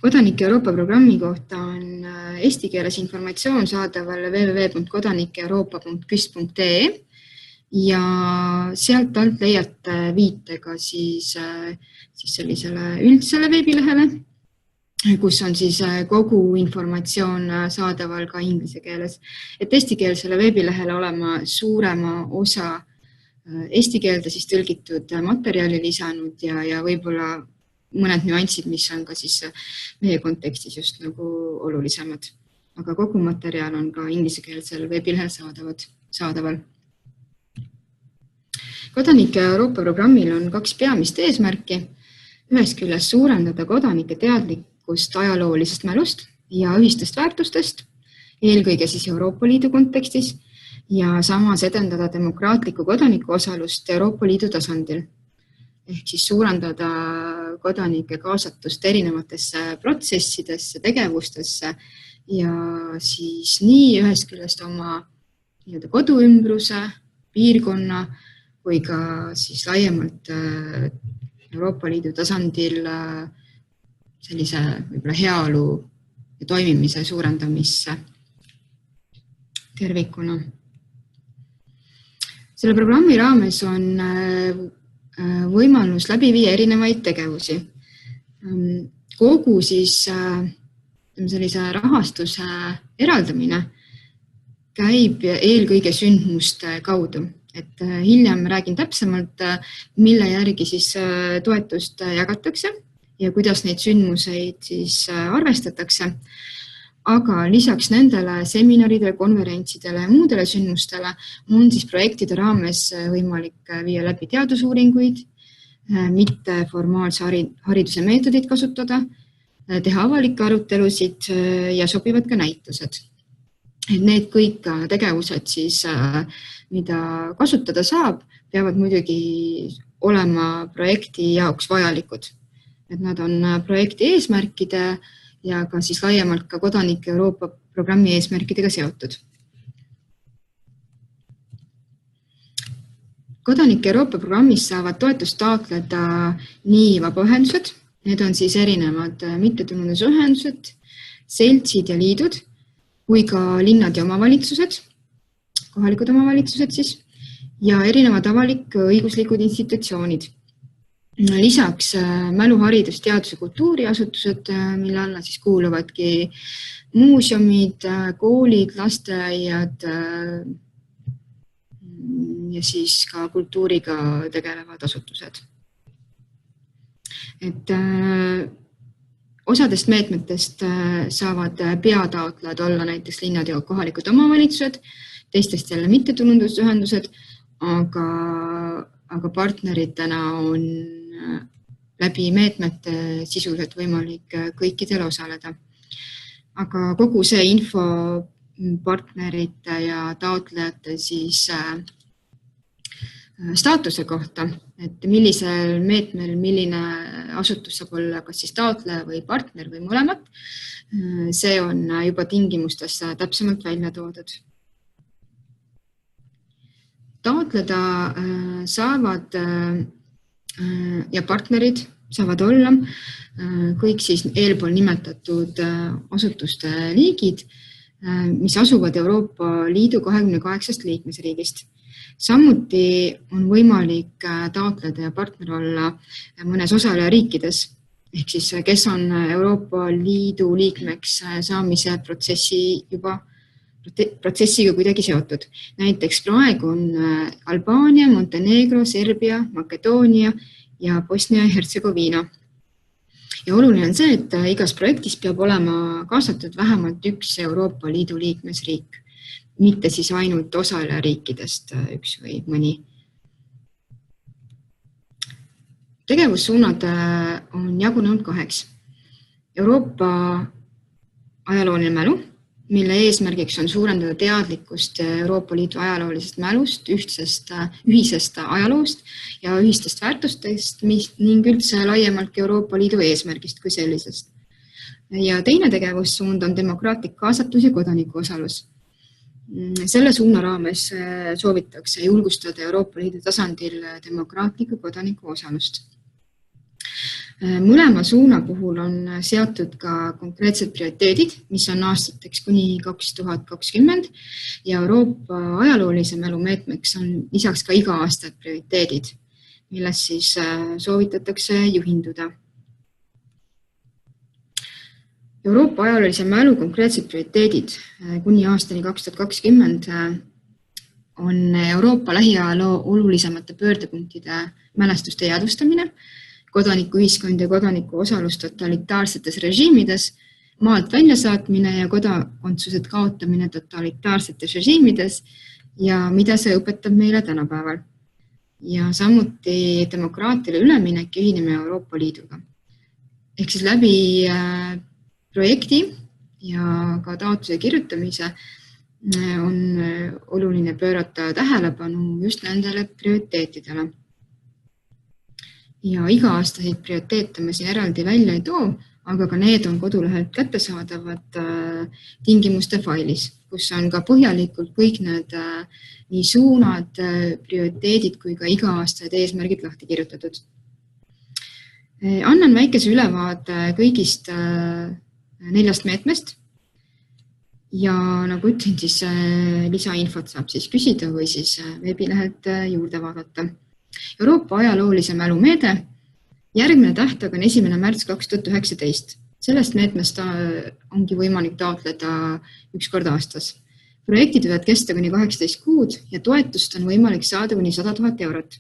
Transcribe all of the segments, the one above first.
Kodanike Euroopa programmi kohta on eesti keeles informatsioon saadaval www.kodanikeeuroopa.küst.ee ja sealt alt leiate viitega siis sellisele üldsele veebilehele, kus on siis kogu informatsioon saadaval ka inglise keeles. Et eestikeelsele veebilehele olema suurema osa eesti keelde siis tõlgitud materjali lisanud ja võib-olla mõned nüansid, mis on ka siis meie kontekstis just nagu olulisemad. Aga kogu materjal on ka inglisekeelsel veebilehel saadaval. Kodanike Euroopa programmil on 2 peamist eesmärki. Ühest küljest suurendada kodanike teadlikkust ajaloolisest mälust ja ühistest väärtustest, eelkõige siis Euroopa Liidu kontekstis, ja samas edendada demokraatlikku kodaniku osalust Euroopa Liidu tasandil. Ehk siis suurendada kodanike kaasatust erinevatesse protsessidesse, tegevustesse ja siis nii ühest küljest oma koduümbruse, piirkonna kui ka siis laiemalt Euroopa Liidu tasandil sellise võib-olla heaolu ja toimimise suurendamisse tervikuna. Selle programmi raames on võimalus läbi viia erinevaid tegevusi. Kogu siis sellise rahastuse eraldamine käib eelkõige sündmuste kaudu. Et hiljem räägin täpsemalt, mille järgi siis toetust jagatakse ja kuidas neid sündmuseid siis arvestatakse. Aga lisaks nendele seminaridele, konverentsidele ja muudele sündmustele on siis projektide raames võimalik viia läbi teadusuuringuid, mitte formaalse hariduse meetodit kasutada, teha avalikke arutelusid ja sobivad ka näitused. Need kõik tegevused, siis, mida kasutada saab, peavad muidugi olema projekti jaoks vajalikud. Et nad on projekti eesmärkide ja ka siis laiemalt ka Kodanike Euroopa programmi eesmärkidega seotud. Kodanike Euroopa programmis saavad toetust taotleda nii vabaühendused, need on siis erinevad mittetulundusühendused, seltsid ja liidud, kui ka linnad ja omavalitsused, kohalikud omavalitsused siis, ja erinevad avalik-õiguslikud institutsioonid. Lisaks mäluharidus, teadus- ja kultuuriasutused, mille alla siis kuuluvadki muuseumid, koolid, lasteaiad ja siis ka kultuuriga tegelevad asutused. Et osadest meetmetest saavad peataotlejad olla näiteks linnad ja kohalikud omavalitsused, teistest jälle mittetulundusühendused, aga partneritena on läbi meetmete sisuliselt võimalik kõikidel osaleda. Aga kogu see info partnerite ja taotlejate siis staatuse kohta, et millisel meetmel milline asutus saab olla kas siis taotleja või partner või mõlemat, see on juba tingimustes täpsemalt välja toodud. Taotleda saavad ja partnerid saavad olla kõik siis eelpool nimetatud asutuste liigid, mis asuvad Euroopa Liidu 28 liikmesriigist. Samuti on võimalik taotleda ja partner olla mõnes osalejariikides, ehk siis kes on Euroopa Liidu liikmeks saamise protsessiga kuidagi seotud. Näiteks praegu on Albaania, Montenegro, Serbia, Makedoonia ja Bosnia ja Hertsegoviina. Ja oluline on see, et igas projektis peab olema kaasatud vähemalt üks Euroopa Liidu liikmesriik, mitte siis ainult osalejariikidest üks või mõni. Tegevussuunad on jagunenud 2. Euroopa ajalooline mälu, mille eesmärgiks on suurendada teadlikkust Euroopa Liidu ajaloolisest mälust, ühisest ajaloost ja ühistest väärtustest ning üldse laiemalt Euroopa Liidu eesmärgist kui sellisest. Ja teine tegevussuund on demokraatlik kaasatus ja kodaniku osalus. Selle suuna raames soovitakse julgustada Euroopa Liidu tasandil demokraatliku kodaniku osalust. Mõlema suuna puhul on seatud ka konkreetsed prioriteedid, mis on aastateks kuni 2020 ja Euroopa ajaloolise mälu meetmeks on lisaks ka iga-aastased prioriteedid, millest siis soovitatakse juhinduda. Euroopa ajaloolise mälu konkreetsed prioriteedid kuni aastani 2020 on Euroopa lähiajaloo olulisemate pöördepunktide mälestuste jäädvustamine, kodanikuühiskond ja kodaniku osalus totalitaarsetes režiimides, maalt väljasaatmine ja kodakondsused kaotamine totalitaarsetes režiimides ja mida see õpetab meile tänapäeval. Ja samuti demokraatiale üleminek ja ühinemine Euroopa Liiduga. Ehk siis läbi projekti ja ka taotluse kirjutamise on oluline pöörata tähelepanu just nendele prioriteetidele. Ja iga-aastaseid prioriteete me siin eraldi välja ei too, aga ka need on kodulehelt kättesaadavad tingimuste failis, kus on ka põhjalikult kõik need nii suunad, prioriteedid kui ka iga-aastased eesmärgid lahti kirjutatud. Annan väikese ülevaate kõigist 4 meetmest ja nagu ütlen, siis lisainfot saab siis küsida või siis veebilehelt juurde vaadata. Euroopa ajaloolise mälu meede. Järgmine tähtaeg on 1. märts 2019. Sellest meetmest ongi võimalik taotleda 1 kord aastas. Projektid võivad kesta kuni 18 kuud ja toetust on võimalik saada kuni 100 000 eurot.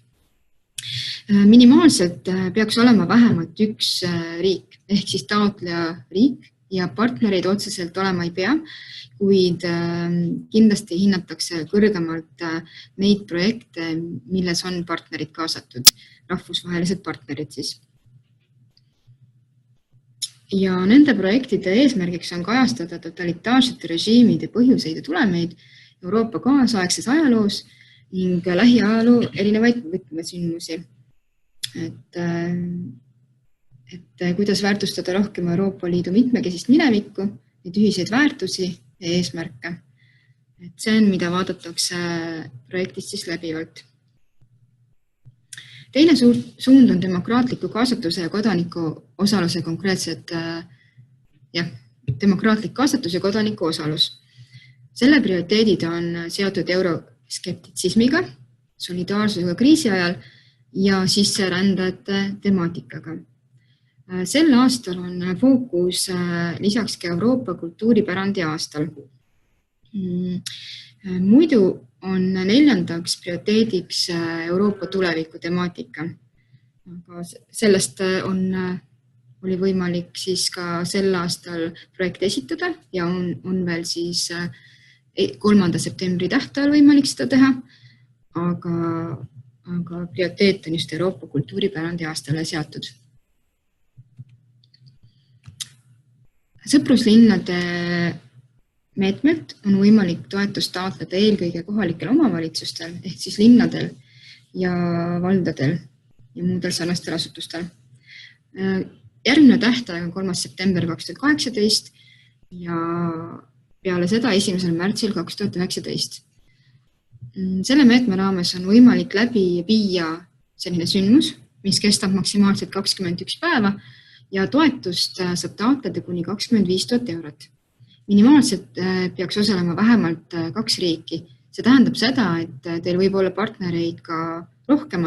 Minimaalselt peaks olema vähemalt 1 riik, ehk siis taotleja riik ja partnereid otseselt olema ei pea, kuid kindlasti hinnatakse kõrgemalt neid projekte, milles on partnerid kaasatud, rahvusvahelised partnerid siis. Ja nende projektide eesmärgiks on kajastada totalitaarsete režiimide põhjuseid ja tulemeid Euroopa kaasaegses ajaloos ning lähiajaloo erinevaid võtmesündmusi. Et kuidas väärtustada rohkem Euroopa Liidu mitmekesist minevikku, neid ühiseid väärtusi ja eesmärke. Et see on, mida vaadatakse projektist siis läbivalt. Teine suund on demokraatliku kaasatuse ja kodaniku osaluse konkreetsed, demokraatlik kaasatus ja kodaniku osalus. Selle prioriteedid on seotud euroskeptitsismiga, solidaarsusega kriisi ajal ja sisserändajate temaatikaga. Sel aastal on fookus lisaks ka Euroopa kultuuripärandi aastal. Muidu on 4. prioriteediks Euroopa tuleviku temaatika. Aga sellest oli võimalik siis ka sel aastal projekti esitada ja on veel siis 3. septembri tähtajal võimalik seda teha, aga prioriteet on just Euroopa kultuuripärandi aastale seatud. Sõpruslinnade meetmelt on võimalik toetust taotleda eelkõige kohalikel omavalitsustel ehk siis linnadel ja valdadel ja muudel sarnastel asutustel. Järgmine tähtaeg on 3. september 2018 ja peale seda 1. märtsil 2019. Selle meetme raames on võimalik läbi viia selline sündmus, mis kestab maksimaalselt 21 päeva ja toetust saab taotleda kuni 25 000 eurot. Minimaalselt peaks osalema vähemalt 2 riiki. See tähendab seda, et teil võib olla partnereid ka rohkem,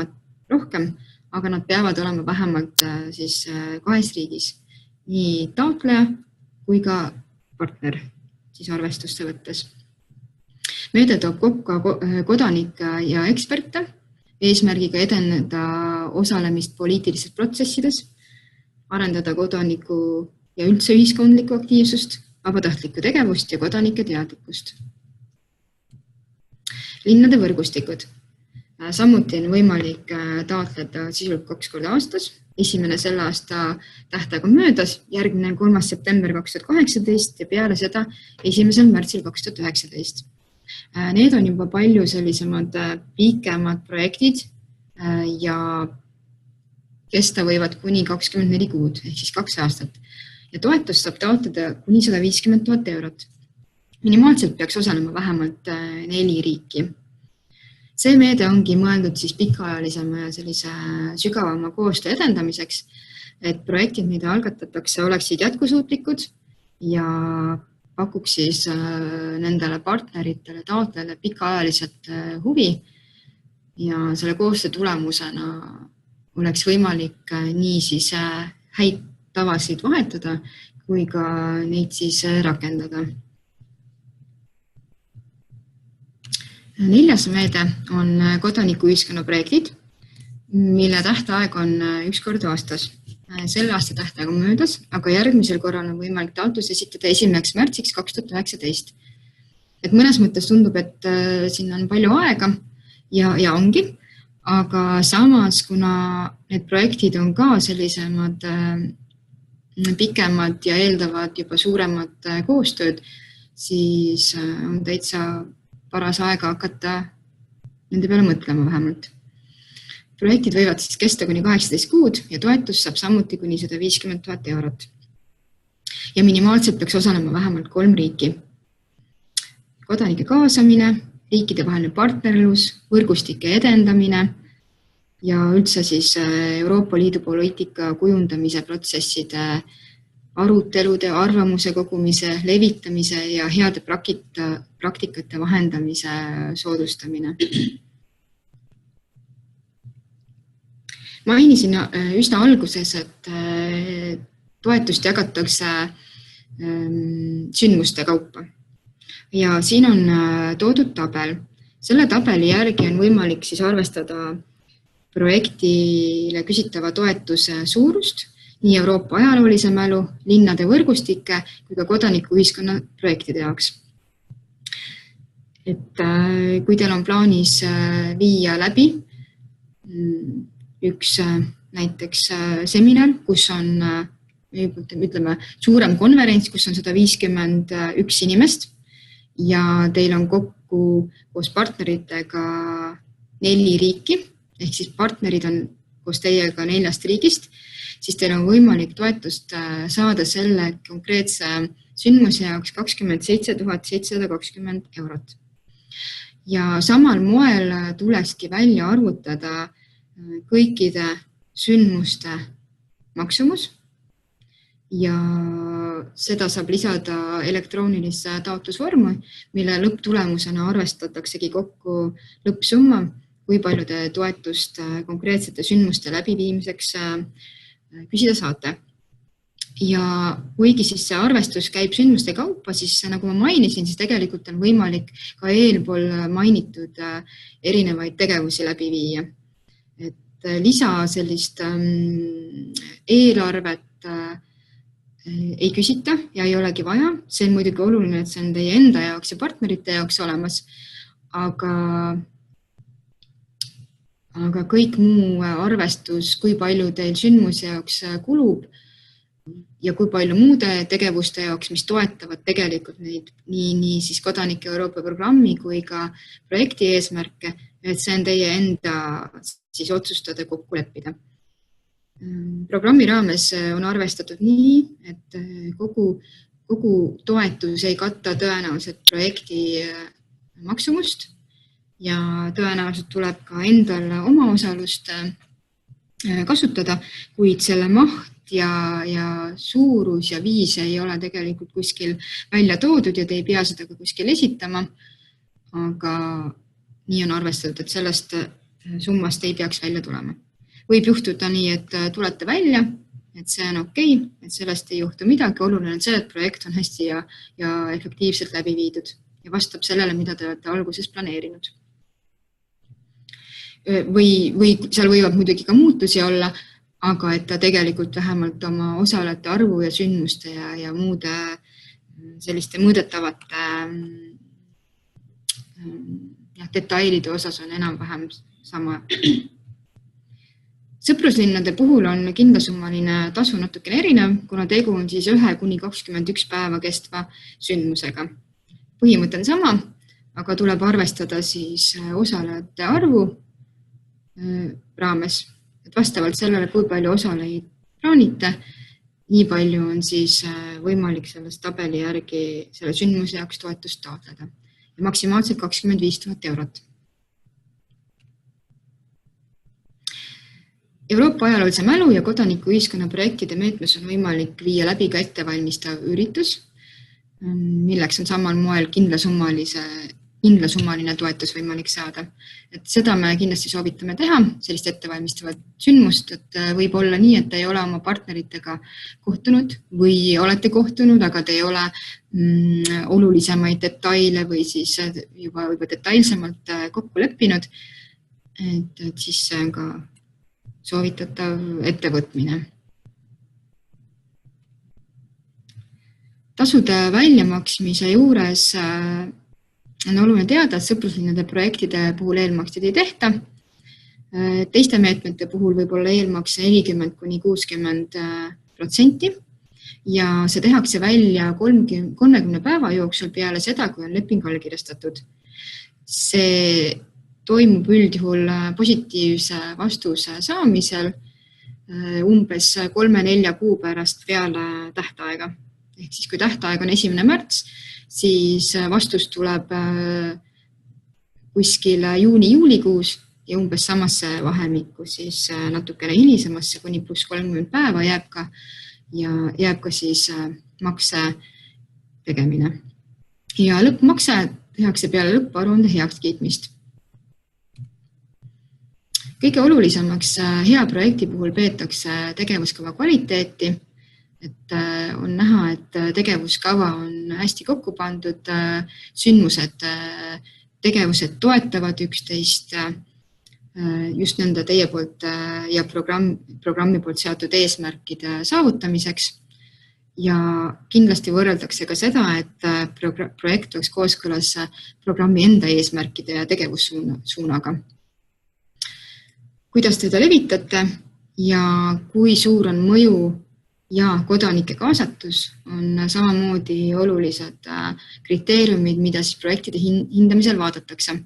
aga nad peavad olema vähemalt siis 2 riigis. Nii taotleja kui ka partner siis arvestusse võttes. Meede toob kokku kodanikke ja eksperte eesmärgiga edeneda osalemist poliitilistes protsessides, arendada kodaniku ja üldse ühiskondlikku aktiivsust, vabatahtlikku tegevust ja kodanike teadlikkust. Linnade võrgustikud. Samuti on võimalik taotleda sisult 2 korda aastas. Esimene selle aasta tähtaeg on möödas, järgmine 3. september 2018 ja peale seda 1. märtsil 2019. Need on juba palju sellisemad pikemad projektid ja kesta võivad kuni 24 kuud, ehk siis 2 aastat. Ja toetust saab taotleda kuni 150 000 eurot. Minimaalselt peaks osalema vähemalt 4 riiki. See meede ongi mõeldud siis pikaajalisema ja sellise sügavama koostöö edendamiseks. et projektid, mida algatatakse, oleksid jätkusuutlikud ja pakuks siis nendele partneritele, taotlejale pikaajaliselt huvi ja selle koostöö tulemusena oleks võimalik nii siis häid tavasid vahetada kui ka neid siis rakendada. 4. meede on kodanikuühiskonna projektid, mille tähtaeg on 1 kord aastas. Selle aasta tähtaeg on möödas, aga järgmisel korral on võimalik taotlus esitada 1. märtsiks 2019. Et mõnes mõttes tundub, et siin on palju aega ja ongi, aga samas, kuna need projektid on ka sellisemad pikemad ja eeldavad juba suuremat koostööd, siis on täitsa paras aega hakata nende peale mõtlema vähemalt. Projektid võivad siis kesta kuni 18 kuud ja toetus saab samuti kuni 150 000 eurot. Ja minimaalselt peaks osalema vähemalt 3 riiki. Kodanike kaasamine, riikide vaheline partnerlus, võrgustike edendamine ja üldse siis Euroopa Liidu poliitika kujundamise protsesside arutelude, arvamuse kogumise, levitamise ja heade praktikate vahendamise soodustamine. Mainisin üsna alguses, et toetust jagatakse sündmuste kaupa. Ja siin on toodud tabel. Selle tabeli järgi on võimalik siis arvestada projektile küsitava toetuse suurust, nii Euroopa ajaloolise mälu, linnade võrgustike kui ka kodanikuühiskonna projektide jaoks. Et kui teil on plaanis viia läbi üks näiteks seminar, kus on ütleme, suurem konverents, kus on 151 inimest ja teil on kokku koos partneritega 4 riiki, ehk siis partnerid on koos teiega 4 riigist, siis teil on võimalik toetust saada selle konkreetse sündmuse jaoks 27 720 eurot. Ja samal moel tulekski välja arvutada kõikide sündmuste maksumus ja seda saab lisada elektroonilisse taotlusvormu, mille lõpptulemusena arvestataksegi kokku lõppsumma, kui palju te toetust konkreetsete sündmuste läbiviimiseks küsida saate. Ja kuigi siis see arvestus käib sündmuste kaupa, siis nagu ma mainisin, siis tegelikult on võimalik ka eelpool mainitud erinevaid tegevusi läbi viia. Et lisa sellist eelarvet ei küsita ja ei olegi vaja. See on muidugi oluline, et see on teie enda jaoks ja partnerite jaoks olemas, aga kõik muu arvestus, kui palju teil sündmuse jaoks kulub ja kui palju muude tegevuste jaoks, mis toetavad tegelikult neid nii siis kodanike Euroopa programmi kui ka projekti eesmärke, et see on teie enda siis otsustada kokku leppida. Programmi raames on arvestatud nii, et kogu toetus ei katta tõenäoliselt projekti maksumust ja tõenäoliselt tuleb ka endal oma osalust kasutada, kuid selle maht ja suurus ja viis ei ole tegelikult kuskil välja toodud ja te ei pea seda ka kuskil esitama, aga nii on arvestatud, et sellest summast ei peaks välja tulema. Võib juhtuda nii, et tulete välja, et see on okei, et sellest ei juhtu midagi. Oluline on see, et projekt on hästi ja efektiivselt läbi viidud ja vastab sellele, mida te olete alguses planeerinud. Või seal võivad muidugi ka muutusi olla, aga et ta tegelikult vähemalt oma osalejate arvu ja sündmuste ja muude selliste mõõdetavate detailide osas on enam-vähem sama. Sõpruslinnade puhul on kindlasummaline tasu natukene erinev, kuna tegu on siis 1 kuni 21 päeva kestva sündmusega. Põhimõte on sama, aga tuleb arvestada siis osalejate arvu raames. Et vastavalt sellele, kui palju osalejaid plaanite, nii palju on siis võimalik sellest tabeli järgi selle sündmuse jaoks toetust taotleda. Ja maksimaalselt 25 000 eurot. Euroopa ajaloolise mälu ja kodanikuühiskonna projektide meetmes on võimalik viia läbi ka ettevalmistav üritus, milleks on samal moel kindlasummaline toetus võimalik saada. Et seda me kindlasti soovitame teha, sellist ettevalmistavat sündmust, et võib olla nii, et ei ole oma partneritega kohtunud või olete kohtunud, aga te ei ole olulisemaid detaile või siis juba detailsemalt kokku leppinud. Et siis see on ka soovitatav ettevõtmine. Tasude väljamaksmise juures on oluline teada, et sõpruslinnade projektide puhul eelmakseid ei tehta. Teiste meetmete puhul võib olla eelmakse 40–60% ja see tehakse välja 30 päeva jooksul peale seda, kui on leping allkirjastatud. See toimub üldjuhul positiivse vastuse saamisel umbes 3-4 kuu pärast peale tähtaega. Ehk siis, kui tähtaeg on 1. märts, siis vastus tuleb kuskil juuni-juulikuus ja umbes samasse vahemikku, siis natukene hilisemasse kuni +30 päeva jääb ka siis makse tegemine. Ja lõppmakse tehakse peale lõpparuande heakskiitmist. Kõige olulisemaks hea projekti puhul peetakse tegevuskava kvaliteeti, et on näha, et tegevuskava on hästi kokku pandud, sündmused, tegevused toetavad üksteist just nende teie poolt ja programmi poolt seatud eesmärkide saavutamiseks. Ja kindlasti võrreldakse ka seda, et projekt oleks kooskõlas programmi enda eesmärkide ja tegevussuunaga. Kuidas teda levitate ja kui suur on mõju ja kodanike kaasatus on samamoodi olulised kriteeriumid, mida siis projektide hindamisel vaadatakse.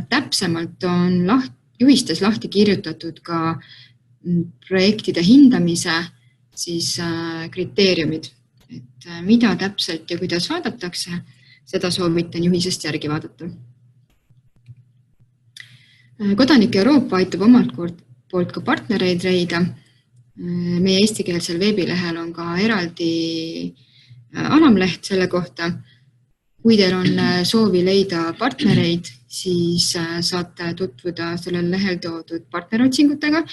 Täpsemalt on juhistes lahti kirjutatud ka projektide hindamise siis kriteeriumid, et mida täpselt ja kuidas vaadatakse, seda soovitan juhisest järgi vaadata. Kodanike Euroopa aitab omalt poolt ka partnereid leida. Meie eestikeelsel veebilehel on ka eraldi alamleht selle kohta. Kui teil on soovi leida partnereid, siis saate tutvuda sellel lehel toodud partnerotsingutega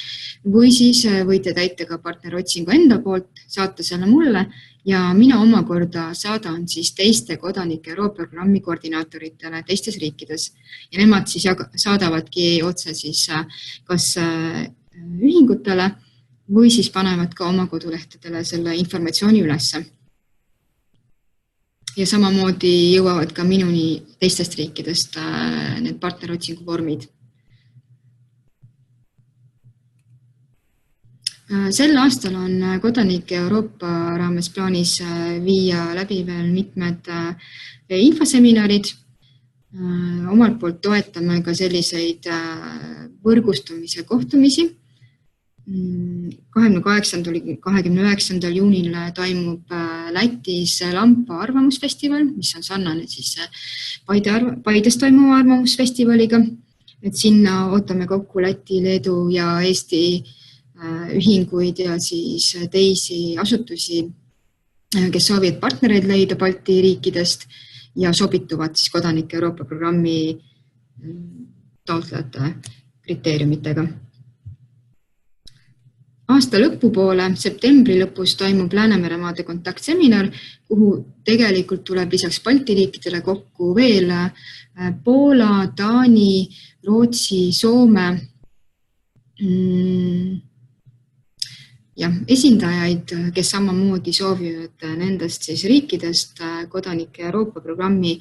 või siis võite täita ka partnerotsingu enda poolt, saate selle mulle ja mina omakorda saadan siis teiste kodanike Euroopa programmi koordinaatoritele teistes riikides. Ja nemad siis saadavadki otse siis kas ühingutele või siis panevad ka oma kodulehtedele selle informatsiooni ülesse. Ja samamoodi jõuavad ka minuni teistest riikidest need partnerotsingu vormid. Sel aastal on kodanike Euroopa raames plaanis viia läbi veel mitmed infoseminarid. Omalt poolt toetame ka selliseid võrgustumise kohtumisi. 28.–29. juunil toimub Lätis Lampa arvamusfestival, mis on sarnane siis Paides toimuva arvamusfestivaliga. Et sinna ootame kokku Läti, Leedu ja Eesti ühinguid ja siis teisi asutusi, kes soovivad partnereid leida Balti riikidest ja sobituvad siis kodanike Euroopa programmi taotlejate kriteeriumitega. Aasta lõpupoole, septembri lõpus toimub Läänemeremaade kontaktseminar, kuhu tegelikult tuleb lisaks Balti riikidele kokku veel Poola, Taani, Rootsi, Soome ja esindajaid, kes samamoodi soovivad nendest siis riikidest kodanike Euroopa programmi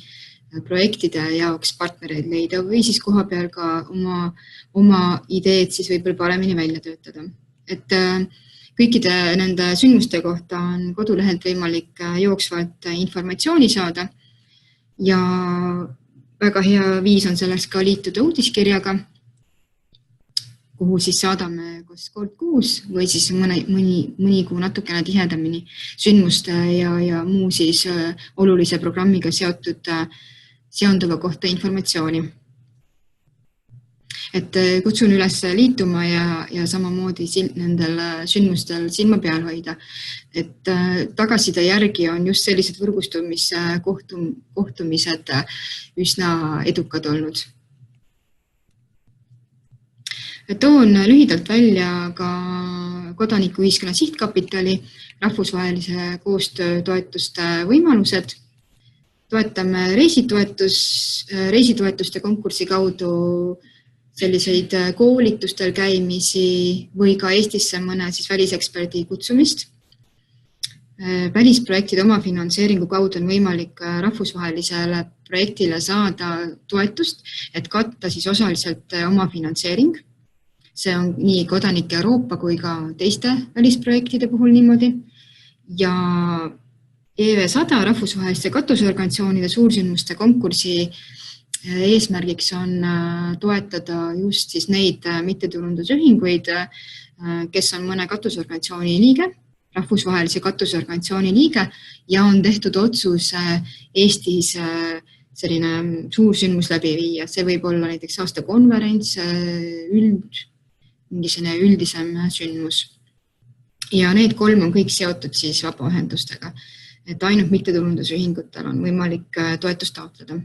projektide jaoks partnereid leida või siis koha peal ka oma ideed siis võib-olla paremini välja töötada. Et kõikide nende sündmuste kohta on kodulehelt võimalik jooksvalt informatsiooni saada ja väga hea viis on selleks ka liituda uudiskirjaga, kuhu siis saadame kas kord kuus või siis mõni kuu natukene tihedamini sündmuste ja muu siis olulise programmiga seonduva kohta informatsiooni. et kutsun üles liituma ja samamoodi nendel sündmustel silma peal hoida. Et tagasiside järgi on just sellised võrgustumiskohtumised üsna edukad olnud. Toon lühidalt välja ka kodanikuühiskonna sihtkapitali rahvusvahelise koostöö toetuste võimalused. Toetame reisitoetuste konkursi kaudu selliseid koolitustel käimisi või ka Eestisse mõne väliseksperdi kutsumist. Välisprojektide omafinantseeringu kaudu on võimalik rahvusvahelisele projektile saada toetust, et katta osaliselt omafinantseering. See on nii kodanike Euroopa kui ka teiste välisprojektide puhul niimoodi. Ja EV100 rahvusvaheliste katusorganisatsioonide suursündmuste konkursi eesmärgiks on toetada just neid mittetulundusühinguid, kes on mõne katusorganisatsiooni liige, rahvusvahelise katusorganisatsiooni liige ja on tehtud otsus Eestis selline suursündmus läbi viia. See võib olla näiteks aastakonverents, mingisugune üldisem sündmus. Ja need 3 on kõik seotud vabaühendustega, et ainult mittetulundusühingutel on võimalik toetust taotleda.